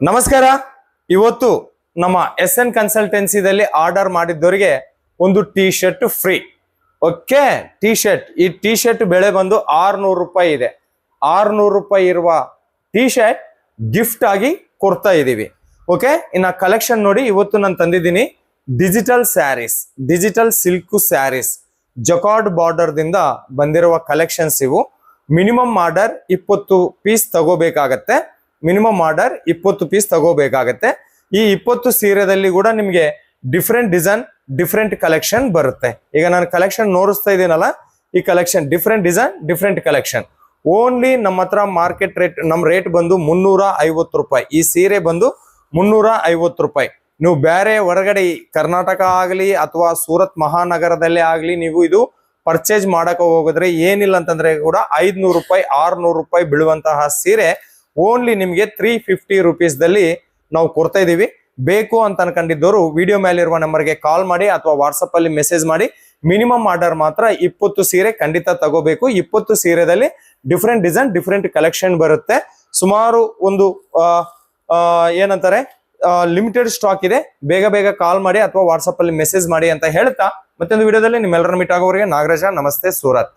ನಮಸ್ಕಾರ. ಇವತ್ತು ನಮ್ಮ SN ಕನ್ಸಲ್ಟೆನ್ಸಿದಲ್ಲಿ ಆರ್ಡರ್ ಮಾಡಿದ್ದವರಿಗೆ ಒಂದು T shirt free. Okay, T shirt, ಈ ಟಿ ಶರ್ಟ್ ಬೆಲೆ ಬಂದು 600 ರೂಪಾಯಿ ಇದೆ. 600 ರೂಪಾಯಿ ಇರುವ ಟಿ ಶರ್ಟ್ ಗಿಫ್ಟ್ ಆಗಿ ಕೊಡ್ತಾ ಇದೀವಿ. ಓಕೆ, ಇನ್ನ ಕಲೆಕ್ಷನ್ ನೋಡಿ. ಇವತ್ತು ನಾನು ತಂದಿದ್ದೀನಿ digital saris, digital silk saris, jacquard border ದಿಂದ ಬಂದಿರುವ ಕಲೆಕ್ಷನ್ಸ್ ಇವು. ಮಿನಿಮಮ್ ಆರ್ಡರ್ 20 ಪೀಸ್ ತಗೋಬೇಕಾಗತ್ತೆ. ಮಿನಿಮಮ್ ಆರ್ಡರ್ 20 ಪೀಸ್ ತಗೋಬೇಕಾಗತ್ತೆ. ಈ 20 ಸೀರೆದಲ್ಲಿ ಕೂಡ ನಿಮಗೆ ಡಿಫ್ರೆಂಟ್ ಡಿಸೈನ್, ಡಿಫ್ರೆಂಟ್ ಕಲೆಕ್ಷನ್ ಬರುತ್ತೆ. ಈಗ ನಾನು ಕಲೆಕ್ಷನ್ ನೋಡಿಸ್ತಾ ಇದ್ದೀನಲ್ಲ, ಈ collection different design, different collection. Only ನಮ್ಮ ಹತ್ರ ಮಾರ್ಕೆಟ್ ರೇಟ್, ನಮ್ಮ ರೇಟ್ ಬಂದು 350 ರೂಪಾಯಿ. ಈ ಸೀರೆ ಬಂದು 350 ರೂಪಾಯಿ. ನೀವು ಬೇರೆ ಹೊರಗಡೆ ಕರ್ನಾಟಕ ಆಗಲಿ ಅಥವಾ ಸೂರತ್ ಮಹಾನಗರದಲ್ಲೇ ಆಗಲಿ ನೀವು ಇದು ಪರ್ಚೇಸ್ ಮಾಡಕ್ಕೆ ಹೋಗಿದ್ರೆ ಏನಿಲ್ಲ ಅಂತಂದ್ರೆ ಕೂಡ 500 ರೂಪಾಯಿ 600 ರೂಪಾಯಿ ಬೀಳುವಂತಹ ಸೀರೆ ಓನ್ಲಿ ನಿಮಗೆ 350 ರುಪೀಸ್ ದಲ್ಲಿ ನಾವು ಕೊಡ್ತಾ ಇದೀವಿ. ಬೇಕು ಅಂತ ಅನ್ಕೊಂಡಿದ್ದವರು ವಿಡಿಯೋ ಮೇಲಿರುವ ನಂಬರ್ಗೆ ಕಾಲ್ ಮಾಡಿ ಅಥವಾ ವಾಟ್ಸಪ್ ಅಲ್ಲಿ ಮೆಸೇಜ್ ಮಾಡಿ. ಮಿನಿಮಮ್ ಆರ್ಡರ್ ಮಾತ್ರ 20 ಸೀರೆ ಖಂಡಿತ ತಗೋಬೇಕು. 20 ಸೀರೆದಲ್ಲಿ ಡಿಫ್ರೆಂಟ್ ಡಿಸೈನ್, ಡಿಫ್ರೆಂಟ್ ಕಲೆಕ್ಷನ್ ಬರುತ್ತೆ. ಸುಮಾರು ಒಂದು ಏನಂತಾರೆ ಲಿಮಿಟೆಡ್ ಸ್ಟಾಕ್ ಇದೆ. ಬೇಗ ಬೇಗ ಕಾಲ್ ಮಾಡಿ ಅಥವಾ ವಾಟ್ಸಪ್ ಅಲ್ಲಿ ಮೆಸೇಜ್ ಮಾಡಿ ಅಂತ ಹೇಳ್ತಾ ಮತ್ತೊಂದು ವಿಡಿಯೋದಲ್ಲಿ ನಿಮ್ಮೆಲ್ಲರ ಮೀಟ್ ಆಗೋವರೆಗೆ ನಾಗರಾಜ, ನಮಸ್ತೆ, ಸೂರತ್.